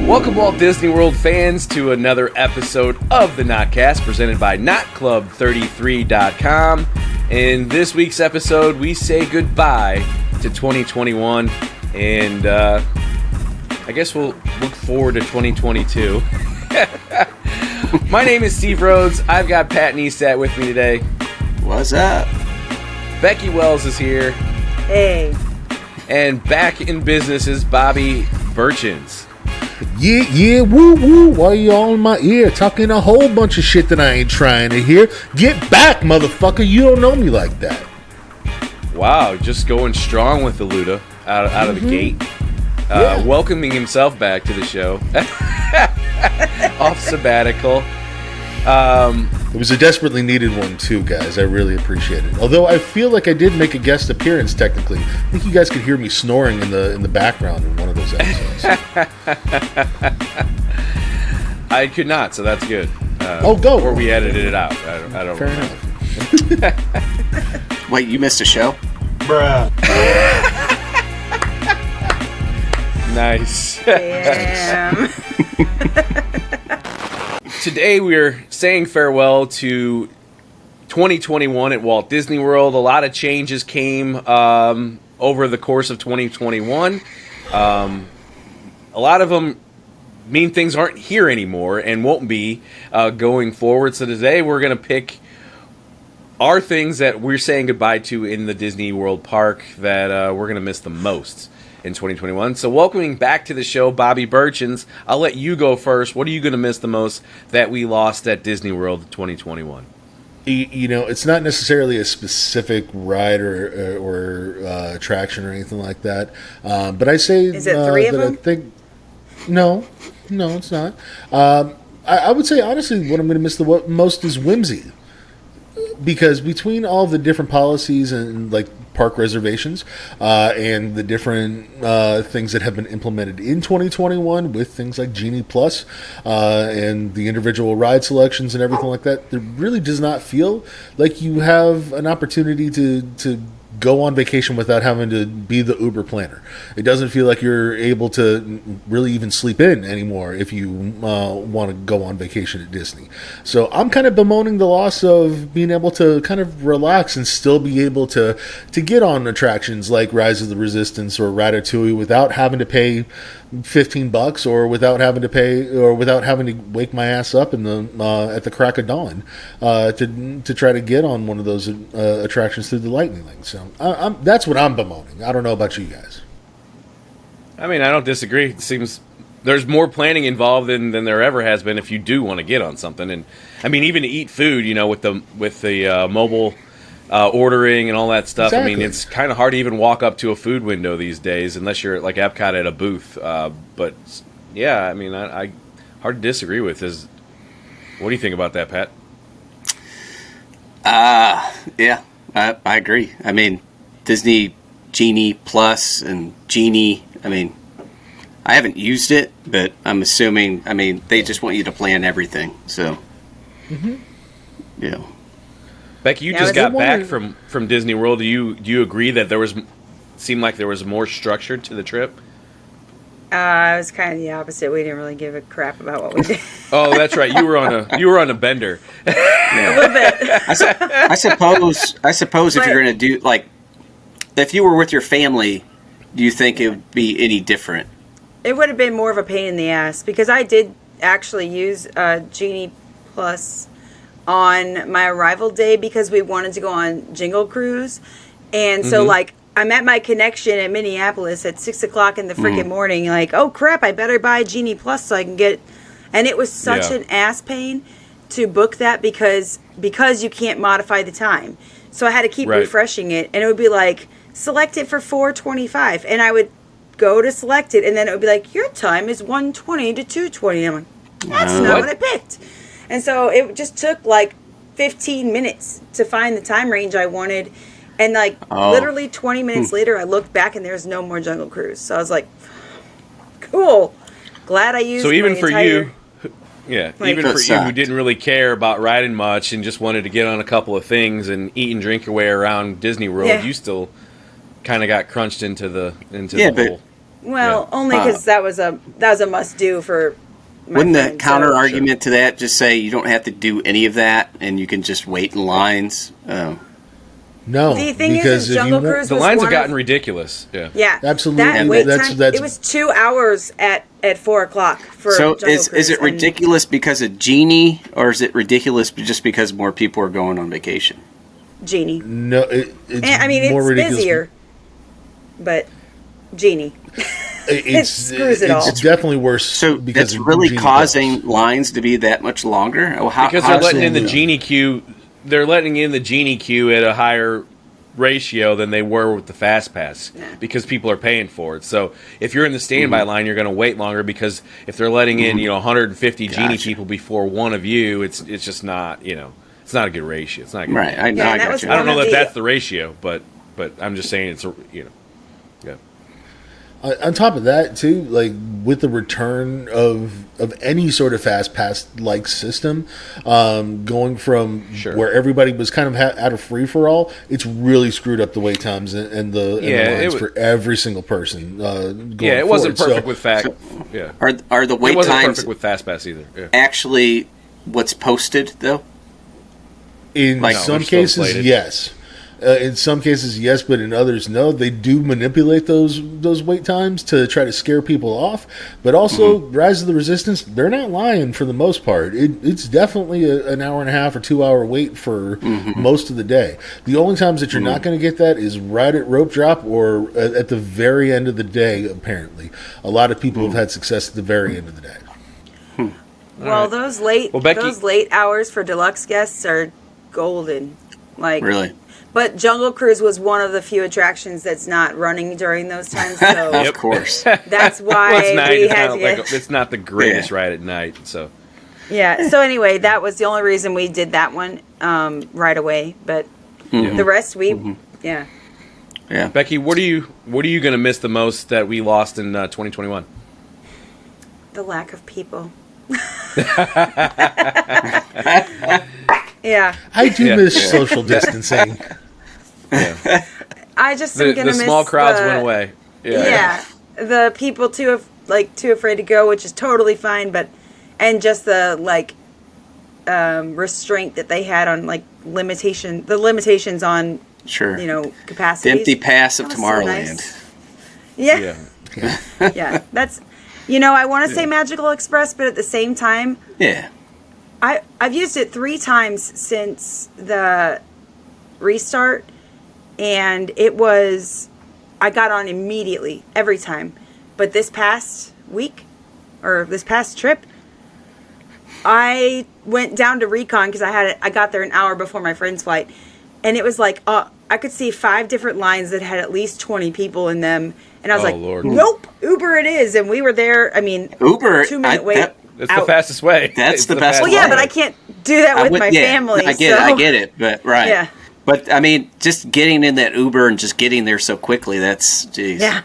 Welcome, Walt Disney World fans, to another episode of the Notcast presented by NotClub33.com. In this week's episode, we say goodbye to 2021, and I guess we'll look forward to 2022. My name is Steve Rhodes. I've got Pat Neistat with me today. What's up? Becky Wells is here. Hey. And back in business is Bobby Burchins. Yeah, woo. Why you all in my ear talking a whole bunch of shit that I ain't trying to hear? Get back, motherfucker. You don't know me like that. Wow, just going strong with the Luda out of the gate. Yeah. Welcoming himself back to the show. Off sabbatical. It was a desperately needed one, too, guys. I really appreciate it. Although I feel like I did make a guest appearance, technically. I think you guys could hear me snoring in the background in one of those episodes. I could not, so that's good. Go. Or we edited it out. I don't Fair know. enough. Wait, you missed a show? Bruh. Nice. Damn. Today we're saying farewell to 2021 at Walt Disney World. A lot of changes came over the course of 2021. A lot of them mean things aren't here anymore and won't be going forward. So today we're going to pick our things that we're saying goodbye to in the Disney World park that we're going to miss the most in 2021. So welcoming back to the show, Bobby Burchins. I'll let you go first. What are you going to miss the most that we lost at Disney World 2021? You know, it's not necessarily a specific ride or attraction or anything like that. But I say, is it three of them? I think no, it's not. I would say honestly, what I'm going to miss the most is Whimsy, because between all the different policies and like park reservations and the different things that have been implemented in 2021 with things like Genie Plus and the individual ride selections and everything like that, there really does not feel like you have an opportunity to go on vacation without having to be the Uber planner. It doesn't feel like you're able to really even sleep in anymore if you want to go on vacation at Disney. So I'm kind of bemoaning the loss of being able to kind of relax and still be able to get on attractions like Rise of the Resistance or Ratatouille without having to pay $15 or without having to wake my ass up in the at the crack of dawn to try to get on one of those attractions through the Lightning Link. So that's what I'm bemoaning. I don't know about you guys. I mean, I don't disagree. It seems there's more planning involved than there ever has been if you do want to get on something. And I mean, even to eat food, you know, with the mobile ordering and all that stuff. Exactly. I mean, it's kind of hard to even walk up to a food window these days unless you're like Epcot at a booth. But yeah, I mean, I hard to disagree with. What do you think about that, Pat? Yeah, I agree. I mean, Disney Genie Plus and Genie, I mean, I haven't used it, but I'm assuming, I mean, they just want you to plan everything. So, yeah. Becky, you just got back from Disney World. Do you agree that seemed like there was more structure to the trip? I was kind of the opposite. We didn't really give a crap about what we did. Oh, that's right. You were on a bender. A little bit. I suppose if you're going to do, like, if you were with your family, do you think it would be any different? It would have been more of a pain in the ass because I did actually use Genie Plus on my arrival day because we wanted to go on Jingle Cruise. And so, like, I'm at my connection at Minneapolis at 6 o'clock in the freaking morning. Like, oh, crap, I better buy Genie Plus so I can get... And it was such an ass pain to book that because you can't modify the time. So I had to keep refreshing it. And it would be like, select it for $4.25. And I would go to select it. And then it would be like, your time is 1:20 to 2:20. I'm like, that's not what I picked. And so it just took like 15 minutes to find the time range I wanted. And like literally 20 minutes later, I looked back and there's no more Jungle Cruise. So I was like, cool. Glad I used So even my for entire... you, even for you who didn't really care about riding much and just wanted to get on a couple of things and eat and drink your way around Disney World, you still kind of got crunched into the hole. Well, Yeah. only because that was a must do for. My Wouldn't the friend, counter so- argument to that just say you don't have to do any of that and you can just wait in lines? No, The thing because is if you Jungle want, Cruise The was lines one have gotten of, ridiculous. Yeah. Yeah, Absolutely. That And wait that's- time. that's- It was 2 hours at 4:00 for. So Jungle is Cruise, it and ridiculous because of Genie, or is it ridiculous just because more people are going on vacation? Genie. no, it's I mean, more it's ridiculous. busier, but Genie. It's screws it it's all. definitely worse. So because that's of really Genie causing Plus. lines to be that much longer. Oh, Because they're letting in the Absolutely. Genie queue. They're letting in the Genie queue at a higher ratio than they were with the Fast Pass because people are paying for it. So if you're in the standby line, you're going to wait longer because if they're letting in 150 Genie Gotcha. people before one of you, it's just not it's not a good ratio. It's not a good Right, I know. Yeah, I and that got was you. I don't know one that of the- that's the ratio, but I'm just saying it's yeah. On top of that, too, like with the return of any sort of fast pass like system, going from Sure. where everybody was kind of out of free for all, it's really screwed up the wait times and the Yeah, it lines wa- for every single person. Going Yeah, it wasn't forward. perfect So, with fact. Yeah, Are the it wait wasn't times perfect with Fast Pass either. Yeah. actually what's posted though? in Like, some they're still cases, inflated. yes. In some cases, yes, but in others, no. They do manipulate those wait times to try to scare people off. But also, Rise of the Resistance, they're not lying for the most part. It's definitely an hour and a half or 2 hour wait for most of the day. The only times that you're not going to get that is right at rope drop or at the very end of the day, apparently. A lot of people have had success at the very end of the day. Well, those late Becky- those late hours for deluxe guests are golden. Like Really? But Jungle Cruise was one of the few attractions that's not running during those times, so Of course. that's why Well, it's night. we It's, had not to get. like it's not the greatest Yeah. ride at night. So Yeah. So anyway, that was the only reason we did that one right away. But the rest, yeah. Yeah. Becky, what are you going to miss the most that we lost in 2021? The lack of people. Yeah. I do Yeah. miss social distancing. Yeah. I just The am gonna miss small crowds the- went away. Yeah. The people too afraid to go, which is totally fine, and just the restraint that they had on limitations on Sure. capacity. The empty pass of That was so Tomorrowland. nice. Yeah. Yeah. That's I want to say Magical Express, but at the same time, Yeah. I've used it 3 times since the restart, and I got on immediately every time. But this past week, or this past trip, I went down to Recon because I got there an hour before my friend's flight, and it was like I could see 5 different lines that had at least 20 people in them, and I was Oh, like, Lord. nope, Uber it is, and we were there. I mean, Uber, 2-minute wait. It's the out. fastest way. That's It's the best Well, way. yeah, but I can't do that with my family. I get it. so- I get it. But right. Yeah. But I mean, just getting in that Uber and just getting there so quickly, that's geez. Yeah.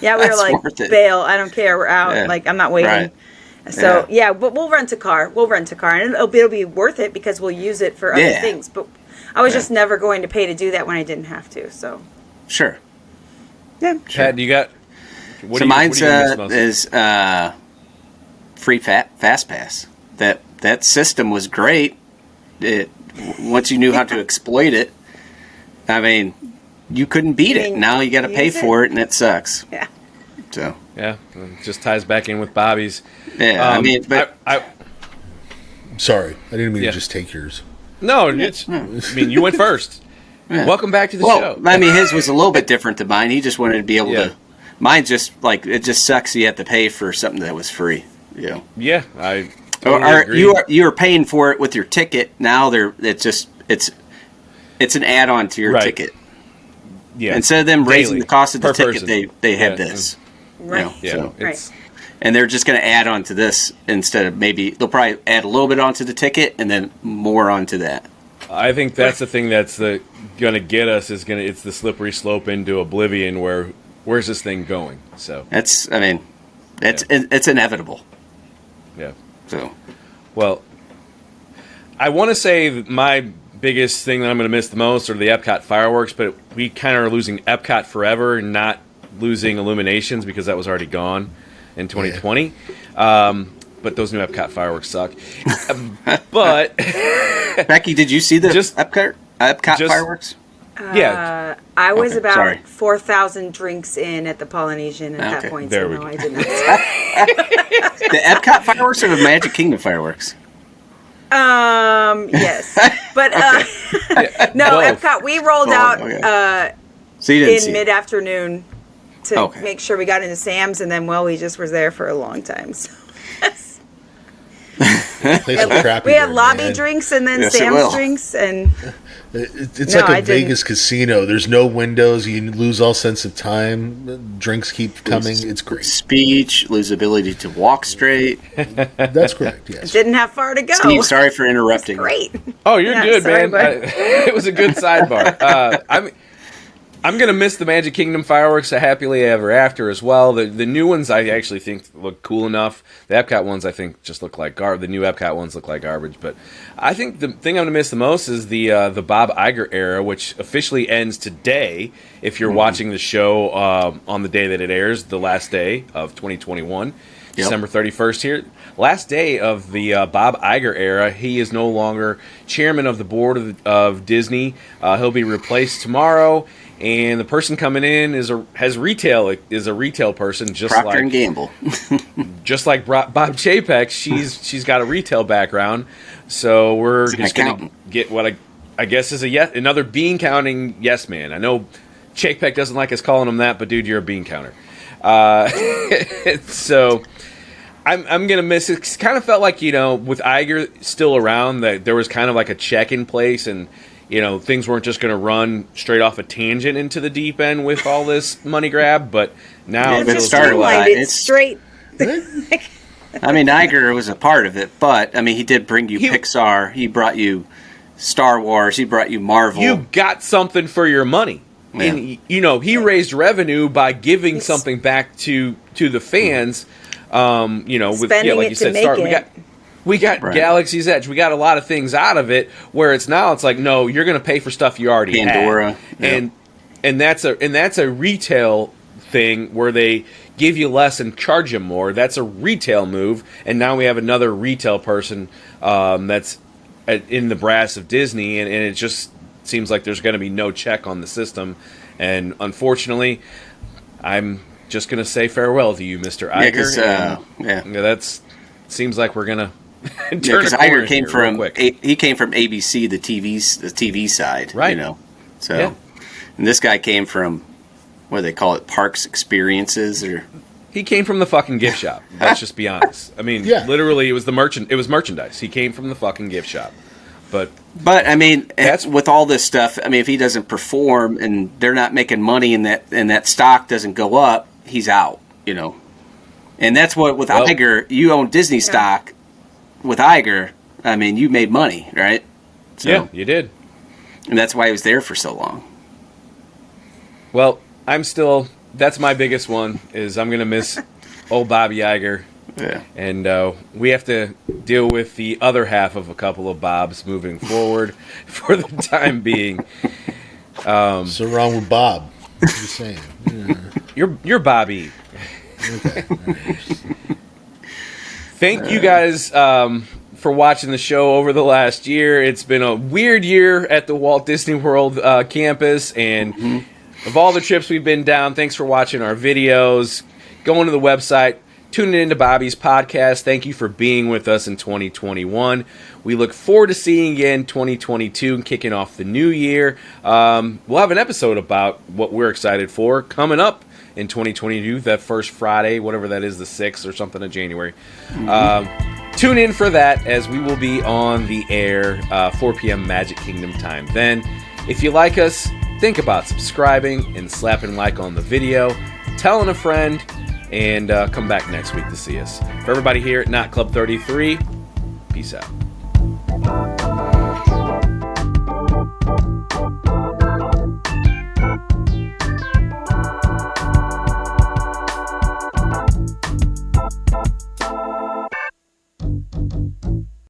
Yeah, we were That's like, worth it. bail, I don't care, we're out. Yeah. Like, I'm not waiting. Right. So, yeah, but we'll rent a car. And it'll be worth it because we'll use it for other Yeah. things. But I was just never going to pay to do that when I didn't have to. So, Sure. yeah. Pat, do you got? What So do you- what mine's do you miss most? is free fast pass. That system was great. Once you knew how to exploit it, I mean, you couldn't beat I it. mean, Now you got to pay use it. for it, and it sucks. Yeah. So Yeah, it just ties back in with Bobby's. yeah, I mean, but I Sorry, I didn't mean Yeah. to just take yours. no, it's. I mean, you went first. Yeah. Welcome back to the well, show. I mean, his was a little bit different than mine. He just wanted to be able Yeah. to. Mine just like it just sucks. You have to pay for something that was free. You know. Yeah, I. Or Totally agree. you are paying for it with your ticket. Now it's an add on to your Right. ticket. Yeah. Instead of them raising Daily, the cost of the per ticket, person. they have Yeah. this. Right. know, Yeah, so- it's. And they're just going to add on to this instead of maybe they'll probably add a little bit onto the ticket and then more onto that. I think that's the thing that's going to get us it's the slippery slope into oblivion where where's this thing going? So It's it's inevitable. yeah. So Well, I want to say that my biggest thing that I'm going to miss the most are the Epcot fireworks, but we kind of are losing Epcot forever and not losing Illuminations because that was already gone in 2020. But those new Epcot fireworks suck. But Becky, did you see the Just- Epcot fireworks? yeah, I was Okay, about sorry. 4,000 drinks in at the Polynesian at Okay, that point. there So we no, go. I did not. The Epcot fireworks or the Magic Kingdom fireworks? Yes, but no, both. Epcot. We rolled Oh, out okay. So you didn't see in it. mid-afternoon to Okay. make sure we got into Sam's, and then we just was there for a long time. So. Place was crappy We had there, lobby man. drinks and then Yes, it will. Sam's drinks, and It's No, like a I didn't. Vegas casino. There's no windows. You lose all sense of time. Drinks keep coming. It's great. Speech, lose ability to walk straight. That's correct. Yes. didn't have far to go. Steve, sorry for interrupting. Great. Oh, you're Yeah, good, sorry, man. bud. It was a good sidebar. I'm gonna miss the Magic Kingdom fireworks, a Happily Ever After as well. The new ones I actually think look cool enough. The Epcot ones I think just look like garbage. The new Epcot ones look like garbage. But I think the thing I'm gonna miss the most is the Bob Iger era, which officially ends today. If you're watching the show on the day that it airs, the last day of 2021. December 31st here. Last day of the Bob Iger era. He is no longer chairman of the board of Disney. He'll be replaced tomorrow. And the person coming in is a retail person, just Procter like and Gamble. just like Bob Chapek. She's got a retail background, so we're an just gonna accountant. get what I guess is another bean counting yes man. I know Chapek doesn't like us calling him that, but dude, you're a bean counter. So I'm gonna miss it. It's kind of felt like, with Iger still around, that there was kind of like a check in place, and things weren't just going to run straight off a tangent into the deep end with all this money grab. But now Yeah, it but it feels started with Streamlined that. it It's- straight. I mean, Iger was a part of it, but I mean, he did bring you He- Pixar. He brought you Star Wars. He brought you Marvel. you got something for your money. Yeah. And he raised revenue by giving something back to the fans. With Spending like it you to said, make we it. got Right. Galaxy's Edge. We got a lot of things out of it. Where it's like, no, you're going to pay for stuff you already Pandora, had. And that's a retail thing where they give you less and charge you more. That's a retail move. And now we have another retail person that's in the brass of Disney, and it just seems like there's going to be no check on the system. And unfortunately, I'm just going to say farewell to you, Mr. Yeah, Iger. 'cause, That's seems like we're going to turn because a corner Iger came here real from quick. he came from ABC, the TV side, Right. So, Yeah. and this guy came from what do they call it, Parks Experiences, or He came from the fucking gift shop. Let's just be honest. I mean, Yeah. literally, it was merchandise. He came from the fucking gift shop. But I mean, That's- with all this stuff, I mean, if he doesn't perform and they're not making money and that stock doesn't go up, he's out, And that's what with Well- Iger, you own Disney stock. With Iger, I mean, you made money, right? So, yeah, you did. and that's why he was there for so long. Well, that's my biggest one, is I'm going to miss old Bobby Iger. Yeah. And we have to deal with the other half of a couple of Bobs moving forward for the time being. So wrong with Bob. Just saying. Yeah. You're Bobby. Thank you guys for watching the show over the last year. It's been a weird year at the Walt Disney World campus, and of all the trips we've been down, thanks for watching our videos, going to the website, tuning into Bobby's podcast. Thank you for being with us in 2021. We look forward to seeing you in 2022 and kicking off the new year. We'll have an episode about what we're excited for coming up in 2022, that first Friday, whatever that is, the 6th or something of January. Tune in for that, as we will be on the air 4 p.m. Magic Kingdom time. Then, if you like us, think about subscribing and slapping like on the video, telling a friend, and come back next week to see us. For everybody here at Not Club 33, peace out.